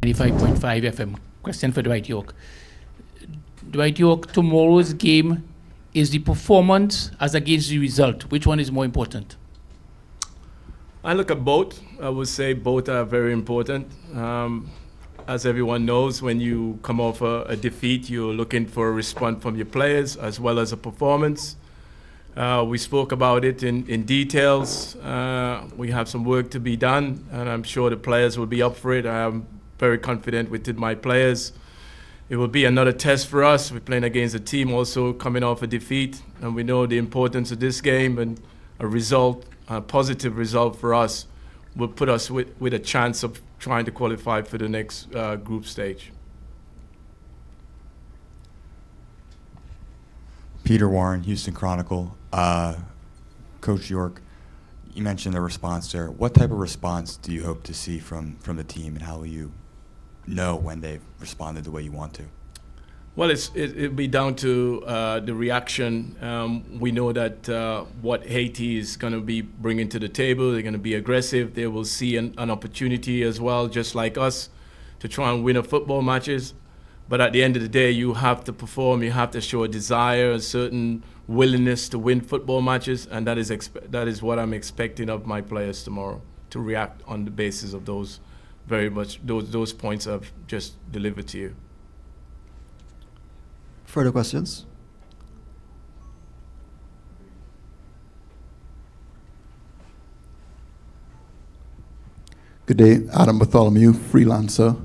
95.5 FM. Question for Dwight Yorke. Dwight Yorke, tomorrow's game is the performance as against the result. Which one is more important? I look at both. I would say both are very important. As everyone knows, when you come off a defeat, you're looking for a response from your players as well as a performance. We spoke about it in details. We have some work to be done, and I'm sure the players will be up for it. I'm very confident with my players. It will be another test for us. We're playing against a team also coming off a defeat, and we know the importance of this game, and a positive result for us will put us with a chance of trying to qualify for the next group stage. Peter Warren, Houston Chronicle. Coach Yorke, you mentioned the response there. What type of response do you hope to see from the team, and how will you know when they've responded the way you want to? Well, it'll be down to the reaction. We know that what Haiti is going to be bringing to the table, they're going to be aggressive. They will see an opportunity as well, just like us, to try and win a football matches. But at the end of the day, you have to perform. You have to show a desire, a certain willingness to win football matches, and that is what I'm expecting of my players tomorrow, to react on the basis of those points I've just delivered to you. Further questions? Good day, Adam Bartholomew, freelancer.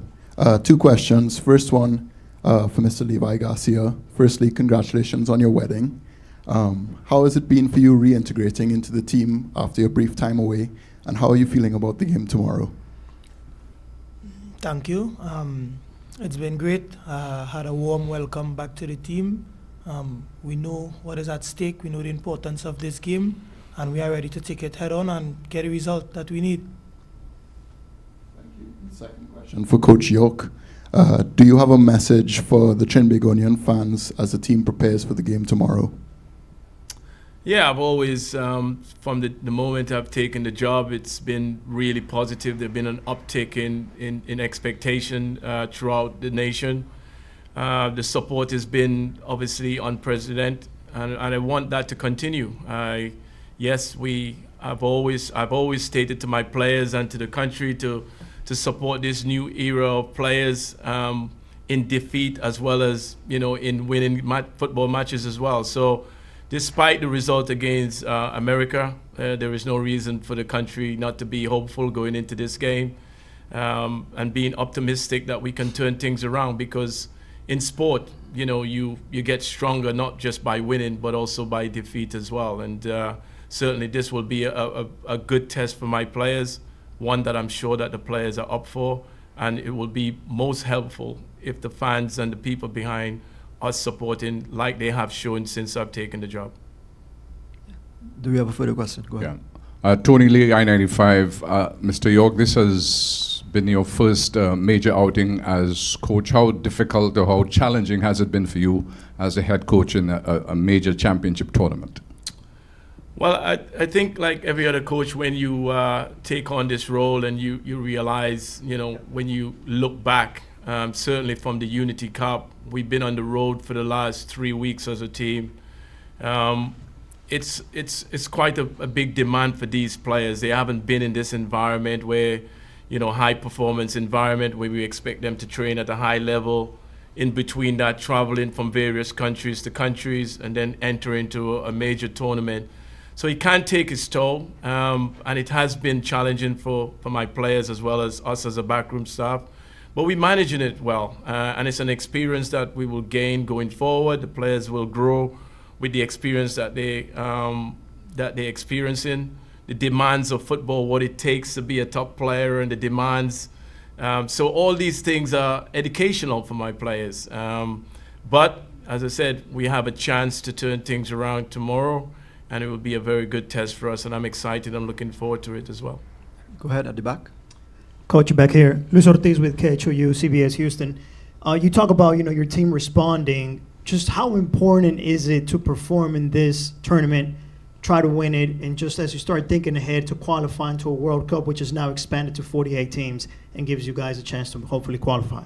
Two questions. First one for Mr. Levi Garcia. Firstly, congratulations on your wedding. How has it been for you reintegrating into the team after your brief time away, and how are you feeling about the game tomorrow? Thank you. It's been great. Had a warm welcome back to the team. We know what is at stake. We know the importance of this game, and we are ready to take it head on and get a result that we need. Thank you. Second question for Coach Yorke. Do you have a message for the Trinbagonian fans as the team prepares for the game tomorrow? Yeah, I've always, from the moment I've taken the job, it's been really positive. There's been an uptick in expectation throughout the nation. The support has been obviously unprecedented, and I want that to continue. I've always stated to my players and to the country to support this new era of players in defeat as well as in winning football matches as well. So, despite the result against America, there is no reason for the country not to be hopeful going into this game and being optimistic that we can turn things around, because in sport, you get stronger not just by winning but also by defeat as well. And certainly this will be a good test for my players, one that I'm sure that the players are up for, and it will be most helpful if the fans and the people behind us supporting like they have shown since I've taken the job. Do we have a further question? Go ahead. Yeah. Tony Lee, I-95. Mr. Yorke, this has been your first major outing as coach. How difficult or how challenging has it been for you as a head coach in a major championship tournament? Well, I think like every other coach, when you take on this role and you realize, when you look back, certainly from the Unity Cup, we've been on the road for the last 3 weeks as a team. It's quite a big demand for these players. They haven't been in this environment where, high performance environment where we expect them to train at a high level. In between that, traveling from various countries to countries and then enter into a major tournament. So it can take its toll, and it has been challenging for my players as well as us as a backroom staff. But we're managing it well, and it's an experience that we will gain going forward. The players will grow with the experience that they're experiencing, the demands of football, what it takes to be a top player, and the demands. So all these things are educational for my players. But as I said, we have a chance to turn things around tomorrow, and it will be a very good test for us. And I'm excited. I'm looking forward to it as well. Go ahead at the back. Coach, back here. Luis Ortiz with KHOU, CBS Houston. You talk about, your team responding. Just how important is it to perform in this tournament try to win it, and just as you start thinking ahead to qualifying to a World Cup, which is now expanded to 48 teams and gives you guys a chance to hopefully qualify?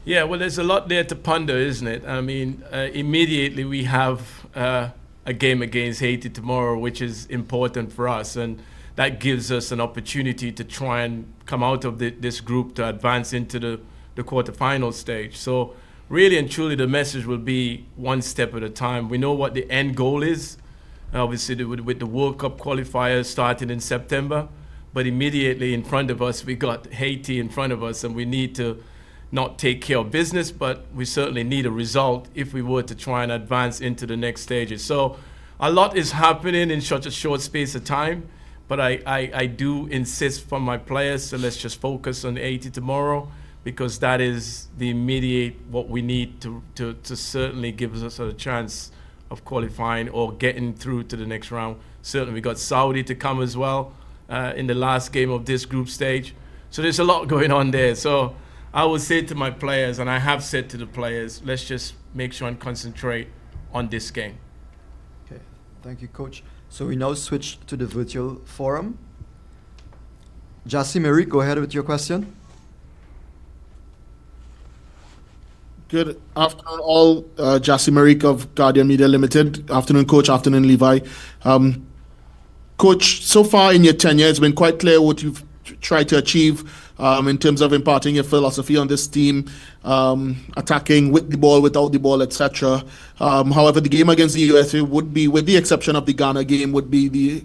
Yeah, well, there's a lot there to ponder, isn't it? I mean, immediately we have a game against Haiti tomorrow, which is important for us, and that gives us an opportunity to try and come out of this group to advance into the quarterfinal stage. So really and truly, the message will be one step at a time. We know what the end goal is, obviously with the World Cup qualifiers starting in September, but immediately in front of us, we got Haiti in front of us, and we need to not take care of business, but we certainly need a result if we were to try and advance into the next stages. So a lot is happening in such a short space of time, but I do insist from my players, so let's just focus on 80 tomorrow, because that is the immediate what we need to certainly give us a chance of qualifying or getting through to the next round. Certainly we got Saudi to come as well in the last game of this group stage. So there's a lot going on there. So I would say to my players, and I have said to the players, let's just make sure and concentrate on this game. Okay, thank you, Coach. So we now switch to the virtual forum. Jassy Mary, go ahead with your question. Good afternoon, all. Jassy Marik of Guardian Media Limited. Afternoon, Coach. Afternoon, Levi. Coach, so far in your tenure, it's been quite clear what you've tried to achieve in terms of imparting your philosophy on this team, attacking with the ball, without the ball, etc. However, the game against the USA would be, with the exception of the Ghana game, would be the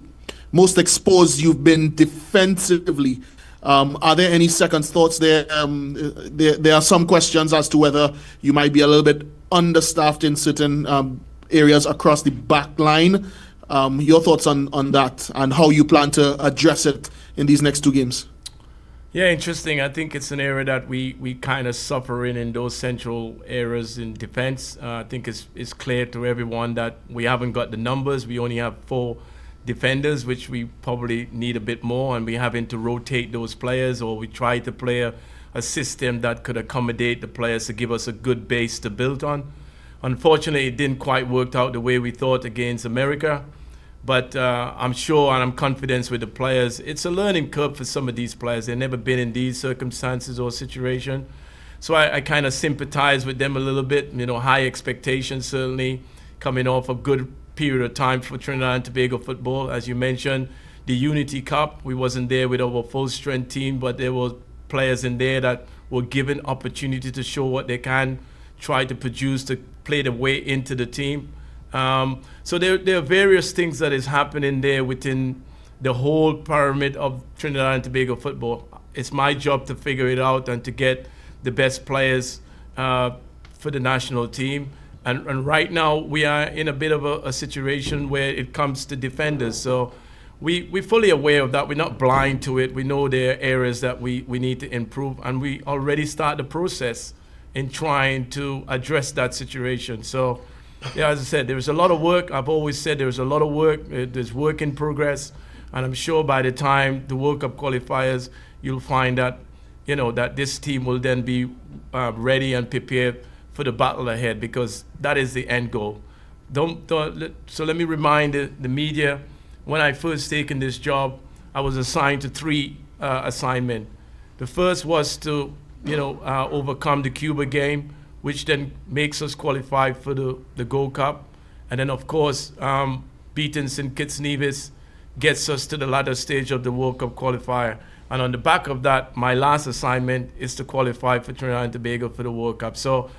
most exposed you've been defensively. Are there any second thoughts there? There are some questions as to whether you might be a little bit understaffed in certain areas across the back line. Your thoughts on that and how you plan to address it in these next two games? Yeah, interesting. I think it's an area that we kind of suffer in those central areas in defense. I think it's clear to everyone that we haven't got the numbers. We only have 4 defenders, which we probably need a bit more, and we're having to rotate those players, or we try to play a system that could accommodate the players to give us a good base to build on. Unfortunately, it didn't quite work out the way we thought against America, but I'm sure and I'm confident with the players. It's a learning curve for some of these players. They've never been in these circumstances or situation. So I kind of sympathize with them a little bit. You know, high expectations, certainly, coming off a good period of time for Trinidad and Tobago football. As you mentioned, the Unity Cup, we wasn't there with our full strength team, but there were players in there that were given opportunity to show what they can, try to produce, to play their way into the team. So there are various things that is happening there within the whole pyramid of Trinidad and Tobago football. It's my job to figure it out and to get the best players for the national team. And right now we are in a bit of a situation where it comes to defenders. So we're fully aware of that. We're not blind to it. We know there are areas that we need to improve, and we already start the process in trying to address that situation. So, yeah, as I said, there's a lot of work. I've always said there's a lot of work. There's work in progress, and I'm sure by the time the World Cup qualifiers, you'll find that, you know, that this team will then be ready and prepared for the battle ahead, because that is the end goal. So let me remind the media, when I first taken this job, I was assigned to 3 assignments. The first was to, overcome the Cuba game, which then makes us qualify for the Gold Cup. And then, of course, beating St. Kitts Nevis gets us to the latter stage of the World Cup qualifier. And on the back of that, my last assignment is to qualify for Trinidad and Tobago for the World Cup. So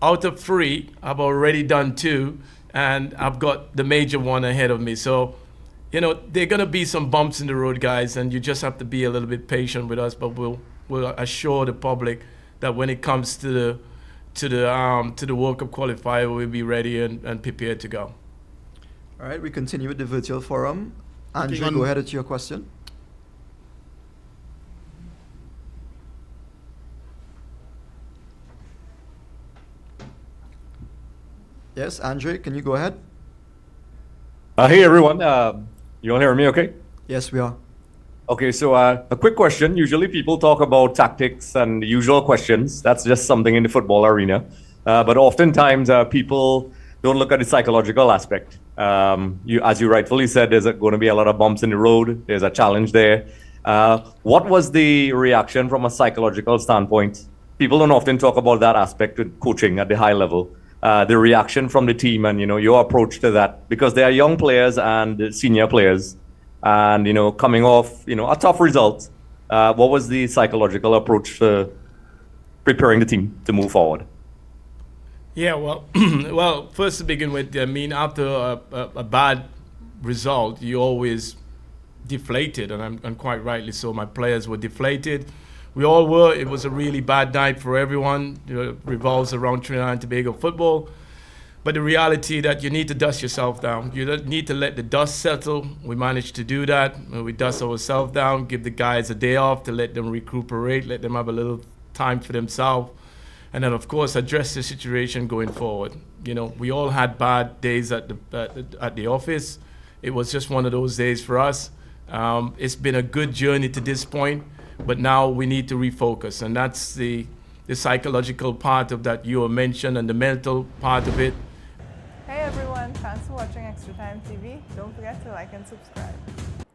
out of 3, I've already done 2, and I've got the major one ahead of me. So, there are going to be some bumps in the road, guys, and you just have to be a little bit patient with us. But we'll assure the public that when it comes to the World Cup qualifier, we'll be ready and prepared to go. All right, we continue with the virtual forum. Andrew, go ahead with your question. Yes, Andre, can you go ahead? Hey everyone, you all hear me okay? Yes, we are. Okay, so a quick question. Usually people talk about tactics and the usual questions. That's just something in the football arena. But oftentimes people don't look at the psychological aspect. As you rightfully said, there's going to be a lot of bumps in the road. There's a challenge there. What was the reaction from a psychological standpoint? People don't often talk about that aspect of coaching at the high level. The reaction from the team and, your approach to that, because they are young players and senior players and, coming off, a tough result. What was the psychological approach for preparing the team to move forward? Yeah, well, first to begin with, after a bad result, you always deflated, and quite rightly so. My players were deflated. We all were. It was a really bad night for everyone. It revolves around Trinidad and Tobago football. But the reality that you need to dust yourself down. You need to let the dust settle. We managed to do that. We dust ourselves down, give the guys a day off to let them recuperate, let them have a little time for themselves. And then, of course, address the situation going forward. We all had bad days at the office. It was just one of those days for us. It's been a good journey to this point, but now we need to refocus. And that's the psychological part of that you mentioned and the mental part of it. Hey everyone, thanks for watching Extra Time TV. Don't forget to like and subscribe.